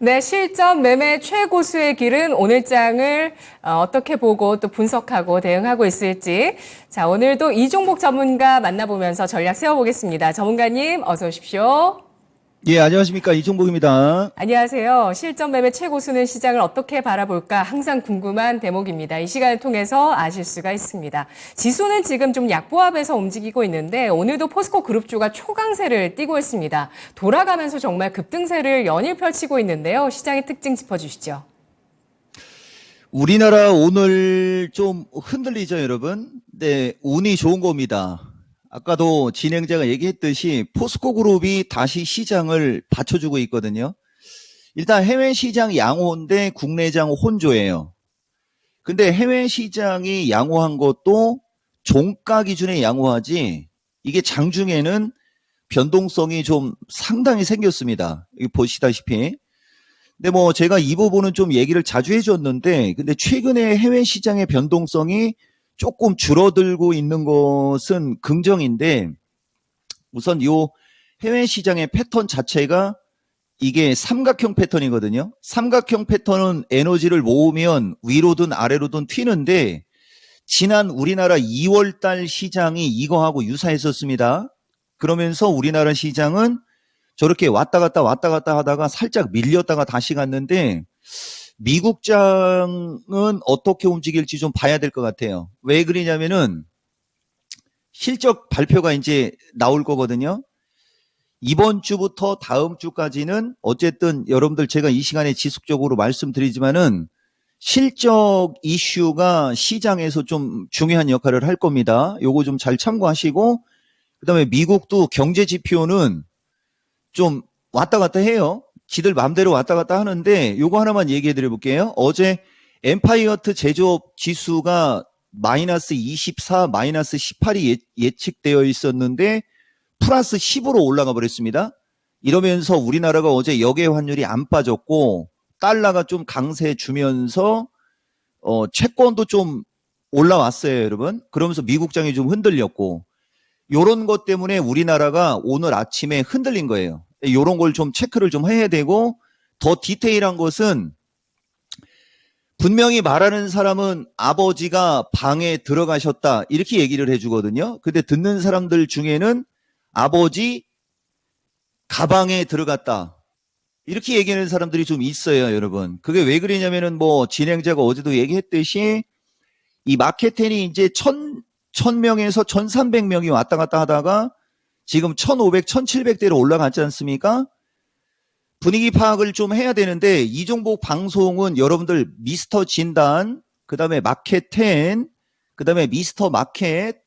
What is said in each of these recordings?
네, 실전 매매 최고수의 길은 오늘장을 어떻게 보고 또 분석하고 대응하고 있을지. 자, 오늘도 이종복 전문가 만나보면서 전략 세워보겠습니다. 전문가님, 어서 오십시오. 예, 안녕하십니까. 이종복입니다. 안녕하세요. 실전 매매 최고수는 시장을 어떻게 바라볼까 항상 궁금한 대목입니다. 이 시간을 통해서 아실 수가 있습니다. 지수는 지금 좀 약보합에서 움직이고 있는데 오늘도 포스코 그룹주가 초강세를 띠고 있습니다. 돌아가면서 정말 급등세를 연일 펼치고 있는데요. 시장의 특징 짚어주시죠. 우리나라 오늘 좀 흔들리죠, 여러분? 네, 운이 좋은 겁니다. 아까도 진행자가 얘기했듯이 포스코 그룹이 다시 시장을 받쳐주고 있거든요. 일단 해외 시장 양호인데 국내 장 혼조예요. 근데 해외 시장이 양호한 것도 종가 기준에 양호하지 이게 장중에는 변동성이 좀 상당히 생겼습니다. 여기 보시다시피. 근데 뭐 제가 이 부분은 좀 얘기를 자주 해줬는데 근데 최근에 해외 시장의 변동성이 조금 줄어들고 있는 것은 긍정인데 우선 요 해외 시장의 패턴 자체가 이게 삼각형 패턴이거든요. 삼각형 패턴은 에너지를 모으면 위로든 아래로든 튀는데 지난 우리나라 2월 달 시장이 이거하고 유사했었습니다. 그러면서 우리나라 시장은 저렇게 왔다 갔다 하다가 살짝 밀렸다가 다시 갔는데 미국장은 어떻게 움직일지 좀 봐야 될 것 같아요. 왜 그러냐면은 실적 발표가 이제 나올 거거든요. 이번 주부터 다음 주까지는 어쨌든 여러분들 제가 이 시간에 지속적으로 말씀드리지만은 실적 이슈가 시장에서 좀 중요한 역할을 할 겁니다. 요거 좀 잘 참고하시고 그다음에 미국도 경제 지표는 좀 왔다 갔다 해요. 지들 마음대로 왔다 갔다 하는데 요거 하나만 얘기해 드려 볼게요. 어제 엠파이어트 제조업 지수가 마이너스 24, 마이너스 18이 예측되어 있었는데 플러스 10으로 올라가 버렸습니다. 이러면서 우리나라가 어제 역외 환율이 안 빠졌고 달러가 좀 강세 주면서 채권도 좀 올라왔어요, 여러분. 그러면서 미국장이 좀 흔들렸고 요런 것 때문에 우리나라가 오늘 아침에 흔들린 거예요. 요런 걸 좀 체크를 좀 해야 되고 더 디테일한 것은 분명히 말하는 사람은 아버지가 방에 들어가셨다 이렇게 얘기를 해주거든요. 근데 듣는 사람들 중에는 아버지 가방에 들어갔다 이렇게 얘기하는 사람들이 좀 있어요, 여러분. 그게 왜 그러냐면은 뭐 진행자가 어제도 얘기했듯이 이 마켓텐이 이제 1000명에서 1300명이 왔다 갔다 하다가 지금 1500, 1700대로 올라갔지 않습니까? 분위기 파악을 좀 해야 되는데 이종복 방송은 여러분들 미스터 진단, 그 다음에 마켓10, 그 다음에 미스터 마켓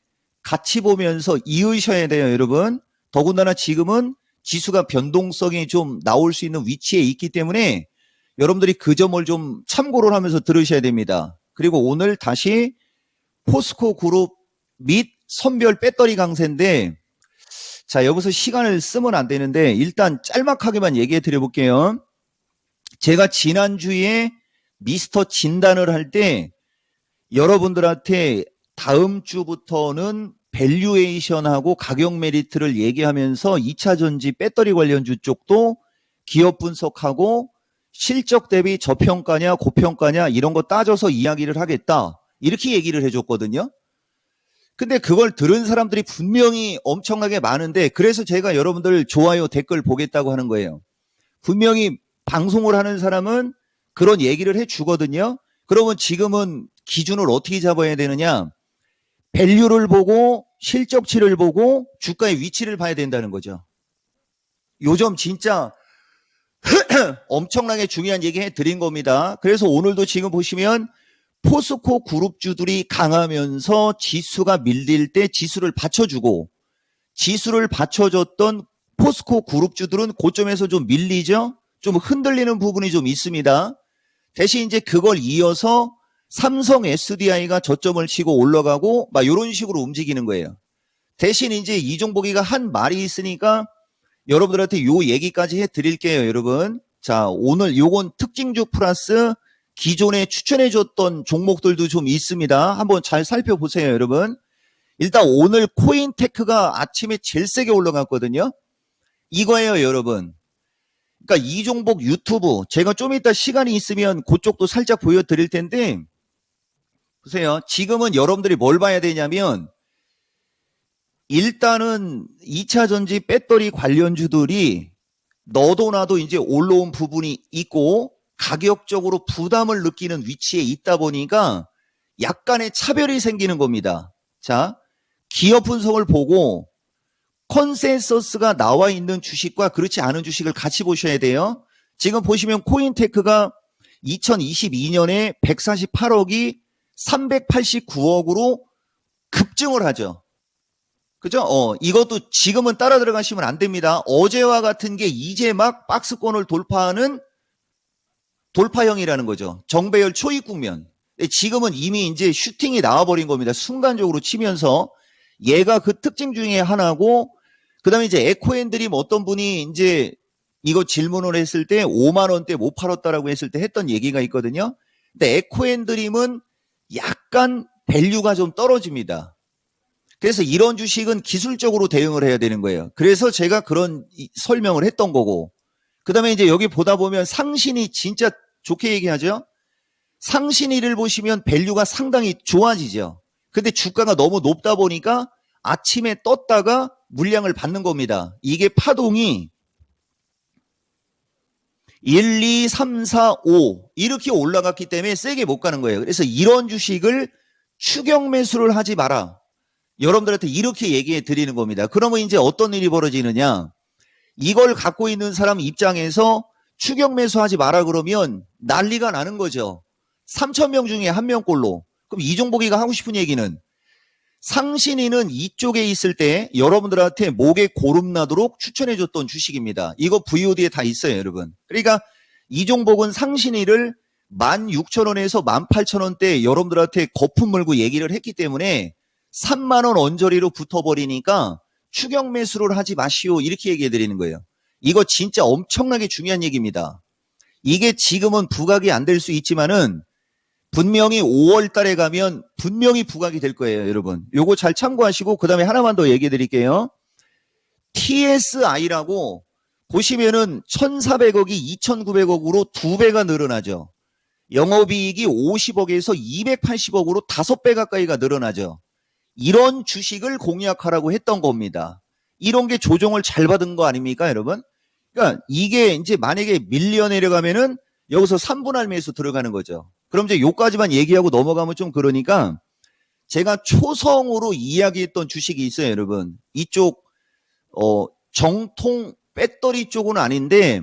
같이 보면서 이으셔야 돼요, 여러분. 더군다나 지금은 지수가 변동성이 좀 나올 수 있는 위치에 있기 때문에 여러분들이 그 점을 좀 참고를 하면서 들으셔야 됩니다. 그리고 오늘 다시 포스코 그룹 및 선별 배터리 강세인데 자, 여기서 시간을 쓰면 안 되는데 일단 짤막하게만 얘기해 드려 볼게요. 제가 지난주에 미스터 진단을 할 때 여러분들한테 다음 주부터는 밸류에이션하고 가격 메리트를 얘기하면서 2차 전지 배터리 관련주 쪽도 기업 분석하고 실적 대비 저평가냐 고평가냐 이런 거 따져서 이야기를 하겠다. 이렇게 얘기를 해줬거든요. 근데 그걸 들은 사람들이 분명히 엄청나게 많은데 그래서 제가 여러분들 좋아요 댓글 보겠다고 하는 거예요. 분명히 방송을 하는 사람은 그런 얘기를 해주거든요. 그러면 지금은 기준을 어떻게 잡아야 되느냐. 밸류를 보고 실적치를 보고 주가의 위치를 봐야 된다는 거죠. 요점 진짜 엄청나게 중요한 얘기 해드린 겁니다. 그래서 오늘도 지금 보시면 포스코 그룹주들이 강하면서 지수가 밀릴 때 지수를 받쳐주고 지수를 받쳐줬던 포스코 그룹주들은 고점에서 좀 밀리죠. 좀 흔들리는 부분이 좀 있습니다. 대신 이제 그걸 이어서 삼성 SDI가 저점을 치고 올라가고 막 이런 식으로 움직이는 거예요. 대신 이제 이종복이가 한 말이 있으니까 여러분들한테 요 얘기까지 해드릴게요, 여러분. 자, 오늘 요건 특징주 플러스 기존에 추천해줬던 종목들도 좀 있습니다. 한번 잘 살펴보세요, 여러분. 일단 오늘 코인테크가 아침에 제일 세게 올라갔거든요. 이거예요, 여러분. 그러니까 이종복 유튜브 제가 좀 이따 시간이 있으면 그쪽도 살짝 보여드릴 텐데 보세요. 지금은 여러분들이 뭘 봐야 되냐면 일단은 2차 전지 배터리 관련주들이 너도 나도 이제 올라온 부분이 있고 가격적으로 부담을 느끼는 위치에 있다 보니까 약간의 차별이 생기는 겁니다. 자, 기업 분석을 보고 컨센서스가 나와 있는 주식과 그렇지 않은 주식을 같이 보셔야 돼요. 지금 보시면 코인테크가 2022년에 148억이 389억으로 급증을 하죠. 그죠? 이것도 지금은 따라 들어가시면 안 됩니다. 어제와 같은 게 이제 막 박스권을 돌파하는 돌파형이라는 거죠. 정배열 초입 국면. 지금은 이미 이제 슈팅이 나와버린 겁니다. 순간적으로 치면서 얘가 그 특징 중에 하나고, 그 다음에 이제 에코앤드림 어떤 분이 이제 이거 질문을 했을 때 5만 원대 못 팔았다라고 했을 때 했던 얘기가 있거든요. 근데 에코앤드림은 약간 밸류가 좀 떨어집니다. 그래서 이런 주식은 기술적으로 대응을 해야 되는 거예요. 그래서 제가 그런 설명을 했던 거고, 그 다음에 이제 여기 보다 보면 상신이 진짜 좋게 얘기하죠. 상신이를 보시면 밸류가 상당히 좋아지죠. 근데 주가가 너무 높다 보니까 아침에 떴다가 물량을 받는 겁니다. 이게 파동이 1, 2, 3, 4, 5 이렇게 올라갔기 때문에 세게 못 가는 거예요. 그래서 이런 주식을 추격 매수를 하지 마라. 여러분들한테 이렇게 얘기해 드리는 겁니다. 그러면 이제 어떤 일이 벌어지느냐. 이걸 갖고 있는 사람 입장에서 추격 매수하지 마라 그러면 난리가 나는 거죠. 3,000명 중에 1명꼴로. 그럼 이종복이가 하고 싶은 얘기는 상신이는 이쪽에 있을 때 여러분들한테 목에 고름 나도록 추천해줬던 주식입니다. 이거 VOD에 다 있어요, 여러분. 그러니까 이종복은 상신이를 16,000원에서 18,000원대 여러분들한테 거품 물고 얘기를 했기 때문에 3만 원 언저리로 붙어버리니까 추격 매수를 하지 마시오 이렇게 얘기해 드리는 거예요. 이거 진짜 엄청나게 중요한 얘기입니다. 이게 지금은 부각이 안 될 수 있지만은 분명히 5월 달에 가면 분명히 부각이 될 거예요, 여러분. 요거 잘 참고하시고 그다음에 하나만 더 얘기해 드릴게요. TSI라고 보시면은 1,400억이 2,900억으로 2배가 늘어나죠. 영업이익이 50억에서 280억으로 5배 가까이가 늘어나죠. 이런 주식을 공략하라고 했던 겁니다. 이런 게 조정을 잘 받은 거 아닙니까, 여러분? 그러니까 이게 이제 만약에 밀려 내려가면은 여기서 3분할 매수 들어가는 거죠. 그럼 이제 요까지만 얘기하고 넘어가면 좀 그러니까 제가 초성으로 이야기했던 주식이 있어요, 여러분. 이쪽 정통 배터리 쪽은 아닌데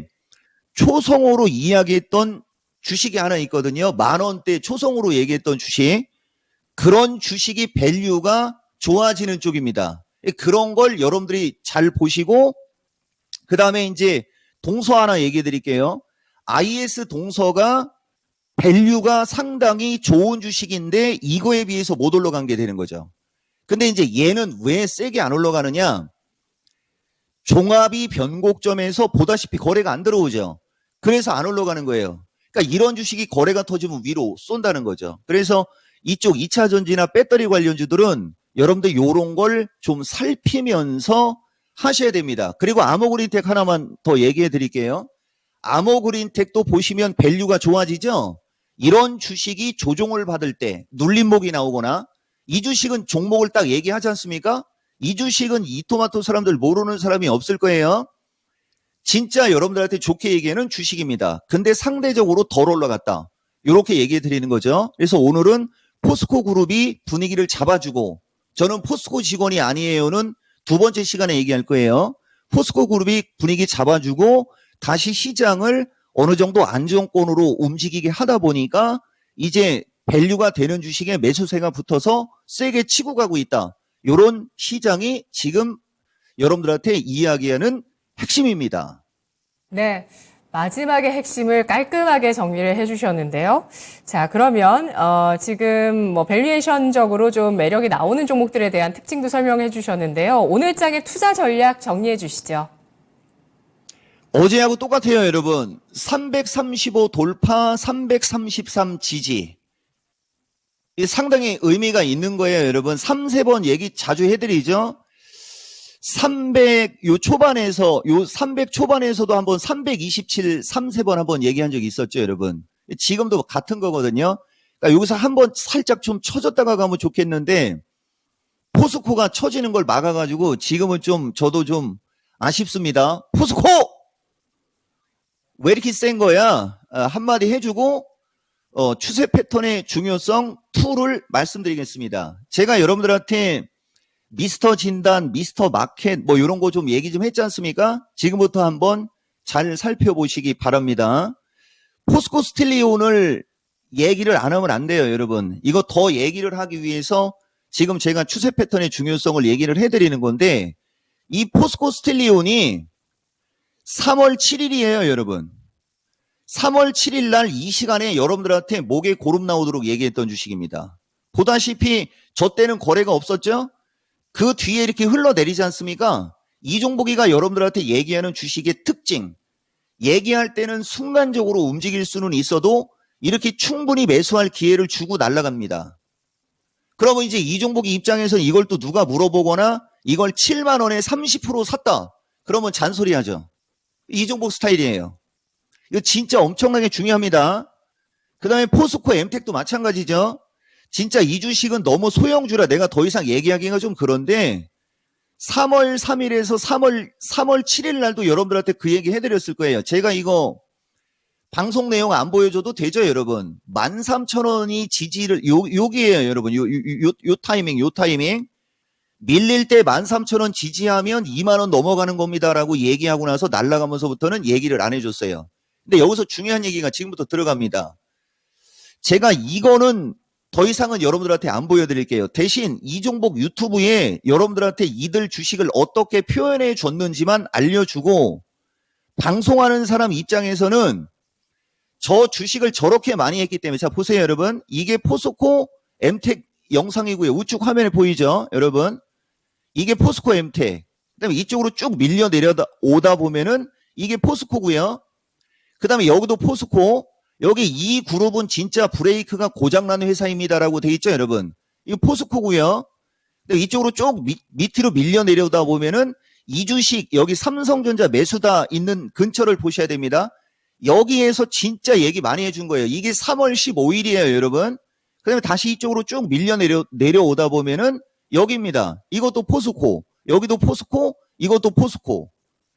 초성으로 이야기했던 주식이 하나 있거든요. 10,000원대 초성으로 얘기했던 주식. 그런 주식이 밸류가 좋아지는 쪽입니다. 그런 걸 여러분들이 잘 보시고 그 다음에 이제 동서 하나 얘기해 드릴게요. IS 동서가 밸류가 상당히 좋은 주식인데 이거에 비해서 못 올라간 게 되는 거죠. 근데 이제 얘는 왜 세게 안 올라가느냐? 종합이 변곡점에서 보다시피 거래가 안 들어오죠. 그래서 안 올라가는 거예요. 그러니까 이런 주식이 거래가 터지면 위로 쏜다는 거죠. 그래서 이쪽 2차 전지나 배터리 관련주들은 여러분들 요런 걸 좀 살피면서 하셔야 됩니다. 그리고 아모그린텍 하나만 더 얘기해 드릴게요. 아모그린텍도 보시면 밸류가 좋아지죠? 이런 주식이 조종을 받을 때 눌림목이 나오거나 이 주식은 종목을 딱 얘기하지 않습니까? 이 주식은 이토마토 사람들 모르는 사람이 없을 거예요. 진짜 여러분들한테 좋게 얘기하는 주식입니다. 근데 상대적으로 덜 올라갔다. 이렇게 얘기해 드리는 거죠. 그래서 오늘은 포스코 그룹이 분위기를 잡아주고 저는 포스코 직원이 아니에요는 두 번째 시간에 얘기할 거예요. 포스코 그룹이 분위기 잡아주고 다시 시장을 어느 정도 안정권으로 움직이게 하다 보니까 이제 밸류가 되는 주식에 매수세가 붙어서 세게 치고 가고 있다. 이런 시장이 지금 여러분들한테 이야기하는 핵심입니다. 네. 마지막에 핵심을 깔끔하게 정리를 해주셨는데요. 자, 그러면 지금 뭐 밸류에이션적으로 좀 매력이 나오는 종목들에 대한 특징도 설명해 주셨는데요. 오늘 장의 투자 전략 정리해 주시죠. 어제하고 똑같아요, 여러분. 335 돌파, 333 지지. 이게 상당히 의미가 있는 거예요, 여러분. 3, 4번 얘기 자주 해드리죠. 300, 요 초반에서, 요 300 초반에서도 한번 327, 3번 한번 얘기한 적이 있었죠, 여러분. 지금도 같은 거거든요. 그러니까 여기서 한번 살짝 좀 쳐졌다가 가면 좋겠는데, 포스코가 쳐지는 걸 막아가지고 지금은 좀, 저도 좀 아쉽습니다. 포스코! 왜 이렇게 센 거야? 한마디 해주고, 추세 패턴의 중요성 2를 말씀드리겠습니다. 제가 여러분들한테 미스터 진단, 미스터 마켓 뭐 이런 거 좀 얘기 좀 했지 않습니까? 지금부터 한번 잘 살펴보시기 바랍니다. 포스코 스틸리온을 얘기를 안 하면 안 돼요, 여러분. 이거 더 얘기를 하기 위해서 지금 제가 추세 패턴의 중요성을 얘기를 해드리는 건데, 이 포스코 스틸리온이 3월 7일이에요, 여러분. 3월 7일 날 이 시간에 여러분들한테 목에 고름 나오도록 얘기했던 주식입니다. 보다시피 저 때는 거래가 없었죠? 그 뒤에 이렇게 흘러내리지 않습니까? 이종복이가 여러분들한테 얘기하는 주식의 특징, 얘기할 때는 순간적으로 움직일 수는 있어도 이렇게 충분히 매수할 기회를 주고 날아갑니다. 그러면 이제 이종복이 입장에서 이걸 또 누가 물어보거나 이걸 7만 원에 30% 샀다. 그러면 잔소리하죠. 이종복 스타일이에요. 이거 진짜 엄청나게 중요합니다. 그 다음에 포스코 엠텍도 마찬가지죠. 진짜 이 주식은 너무 소형주라 내가 더 이상 얘기하기가 좀 그런데 3월 3일에서 3월 7일 날도 여러분들한테 그 얘기 해드렸을 거예요. 제가 이거 방송 내용 안 보여줘도 되죠, 여러분. 13,000원이 지지를, 여기에요, 여러분. 요 타이밍. 밀릴 때 13,000원 지지하면 2만원 넘어가는 겁니다라고 얘기하고 나서 날아가면서부터는 얘기를 안 해줬어요. 근데 여기서 중요한 얘기가 지금부터 들어갑니다. 제가 이거는 더 이상은 여러분들한테 안 보여드릴게요. 대신 이종복 유튜브에 여러분들한테 이들 주식을 어떻게 표현해 줬는지만 알려주고, 방송하는 사람 입장에서는 저 주식을 저렇게 많이 했기 때문에, 자 보세요 여러분. 이게 포스코 엠텍 영상이고요. 우측 화면에 보이죠 여러분. 이게 포스코 엠텍. 그 다음에 이쪽으로 쭉 밀려 내려오다 보면은 이게 포스코고요. 그 다음에 여기도 포스코. 여기 이 그룹은 진짜 브레이크가 고장나는 회사입니다라고 돼 있죠, 여러분. 이거 포스코고요. 근데 이쪽으로 쭉 밑으로 밀려 내려오다 보면은 이 주식 여기 삼성전자 매수다 있는 근처를 보셔야 됩니다. 여기에서 진짜 얘기 많이 해준 거예요. 이게 3월 15일이에요, 여러분. 그 다음에 다시 이쪽으로 쭉 밀려 내려오다 보면은 여기입니다. 이것도 포스코, 여기도 포스코, 이것도 포스코.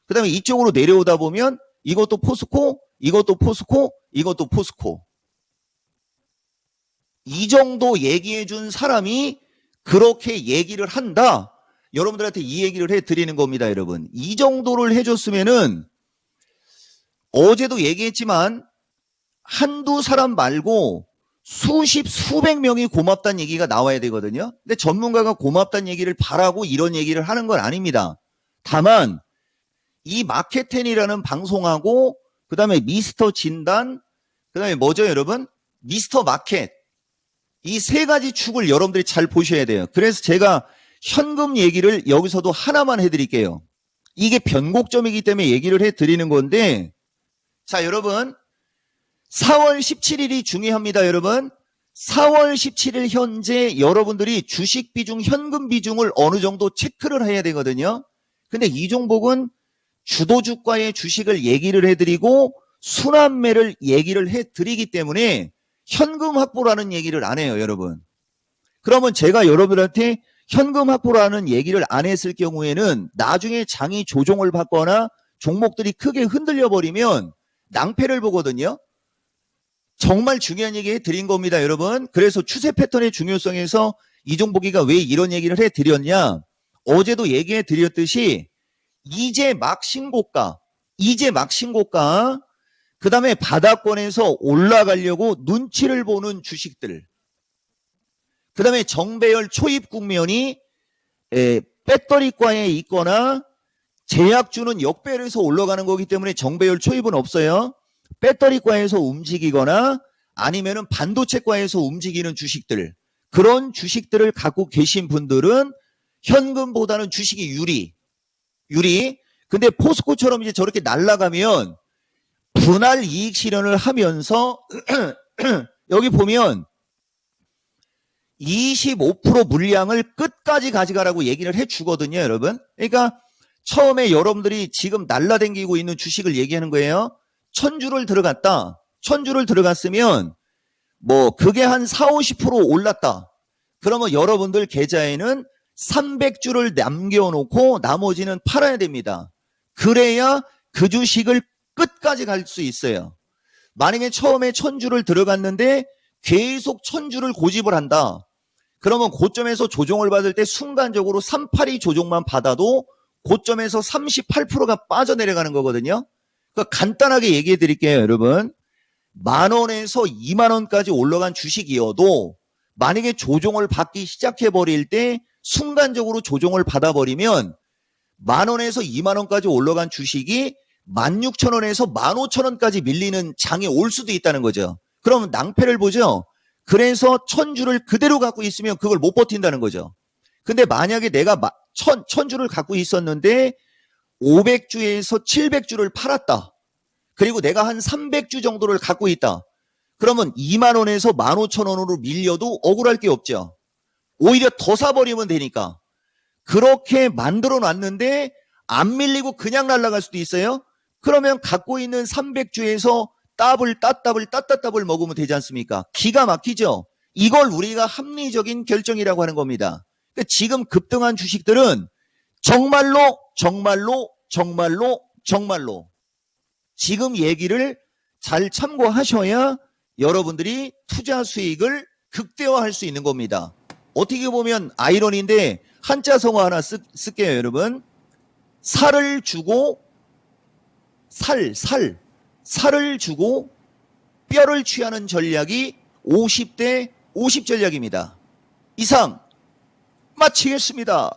그 다음에 이쪽으로 내려오다 보면 이것도 포스코, 이것도 포스코, 이것도 포스코. 이 정도 얘기해 준 사람이 그렇게 얘기를 한다. 여러분들한테 이 얘기를 해드리는 겁니다, 여러분. 이 정도를 해줬으면은 어제도 얘기했지만 한두 사람 말고 수백 명이 고맙다는 얘기가 나와야 되거든요. 근데 전문가가 고맙다는 얘기를 바라고 이런 얘기를 하는 건 아닙니다. 다만 이 마켓텐이라는 방송하고 그 다음에 미스터 진단, 그 다음에 뭐죠 여러분? 미스터 마켓. 이 세 가지 축을 여러분들이 잘 보셔야 돼요. 그래서 제가 현금 얘기를 여기서도 하나만 해드릴게요. 이게 변곡점이기 때문에 얘기를 해드리는 건데, 자 여러분 4월 17일이 중요합니다. 여러분 4월 17일 현재 여러분들이 주식 비중, 현금 비중을 어느 정도 체크를 해야 되거든요. 근데 이종복은 주도주가의 주식을 얘기를 해드리고 순환매를 얘기를 해드리기 때문에 현금 확보라는 얘기를 안 해요, 여러분. 그러면 제가 여러분한테 현금 확보라는 얘기를 안 했을 경우에는 나중에 장이 조정을 받거나 종목들이 크게 흔들려 버리면 낭패를 보거든요. 정말 중요한 얘기 해드린 겁니다, 여러분. 그래서 추세 패턴의 중요성에서 이종복이가 왜 이런 얘기를 해드렸냐. 어제도 얘기해드렸듯이 이제 막 신고가, 그 다음에 바닥권에서 올라가려고 눈치를 보는 주식들, 그 다음에 정배열 초입 국면이 배터리과에 있거나 제약주는 역배열에서 올라가는 거기 때문에 정배열 초입은 없어요. 배터리과에서 움직이거나 아니면은 반도체과에서 움직이는 주식들, 그런 주식들을 갖고 계신 분들은 현금보다는 주식이 유리. 근데 포스코처럼 이제 저렇게 날아가면 분할 이익 실현을 하면서 여기 보면 25% 물량을 끝까지 가져가라고 얘기를 해주거든요, 여러분. 그러니까 처음에 여러분들이 지금 날라다니고 있는 주식을 얘기하는 거예요. 1000주를 들어갔다. 1000주를 들어갔으면 뭐 그게 한 4, 50% 올랐다. 그러면 여러분들 계좌에는 300주를 남겨놓고 나머지는 팔아야 됩니다. 그래야 그 주식을 끝까지 갈 수 있어요. 만약에 처음에 1000주를 들어갔는데 계속 1000주를 고집을 한다. 그러면 고점에서 조정을 받을 때 순간적으로 382 조정만 받아도 고점에서 38%가 빠져내려가는 거거든요. 그러니까 간단하게 얘기해 드릴게요, 여러분. 10,000원에서 20,000원까지 올라간 주식이어도 만약에 조정을 받기 시작해 버릴 때 순간적으로 조정을 받아버리면 10,000원에서 20,000원까지 올라간 주식이 16,000원에서 15,000원까지 밀리는 장이 올 수도 있다는 거죠. 그러면 낭패를 보죠. 그래서 1000주를 그대로 갖고 있으면 그걸 못 버틴다는 거죠. 근데 만약에 내가 1000주를 갖고 있었는데 500주에서 700주를 팔았다. 그리고 내가 한 300주 정도를 갖고 있다. 그러면 20,000원에서 15,000원으로 밀려도 억울할 게 없죠. 오히려 더 사버리면 되니까. 그렇게 만들어 놨는데 안 밀리고 그냥 날아갈 수도 있어요. 그러면 갖고 있는 300주에서 따따블 먹으면 되지 않습니까? 기가 막히죠. 이걸 우리가 합리적인 결정이라고 하는 겁니다. 그러니까 지금 급등한 주식들은 정말로 지금 얘기를 잘 참고하셔야 여러분들이 투자 수익을 극대화할 수 있는 겁니다. 어떻게 보면 아이러니인데 한자성어 하나 쓸게요, 여러분. 살을 주고 살을 주고 뼈를 취하는 전략이 50대 50 전략입니다. 이상 마치겠습니다.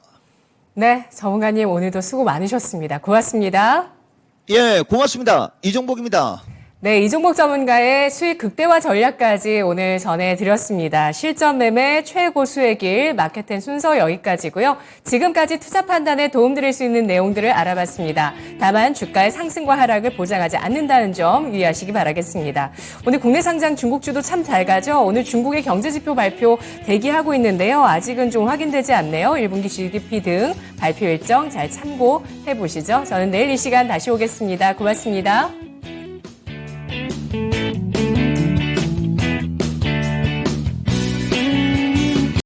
네, 전문가님 오늘도 수고 많으셨습니다. 고맙습니다. 예, 고맙습니다. 이종복입니다. 네, 이종복 전문가의 수익 극대화 전략까지 오늘 전해드렸습니다. 실전 매매 최고 수의 길 마켓텐 순서 여기까지고요. 지금까지 투자 판단에 도움드릴 수 있는 내용들을 알아봤습니다. 다만 주가의 상승과 하락을 보장하지 않는다는 점 유의하시기 바라겠습니다. 오늘 국내 상장 중국주도 참 잘 가죠. 오늘 중국의 경제지표 발표 대기하고 있는데요. 아직은 좀 확인되지 않네요. 1분기 GDP 등 발표 일정 잘 참고해 보시죠. 저는 내일 이 시간 다시 오겠습니다. 고맙습니다.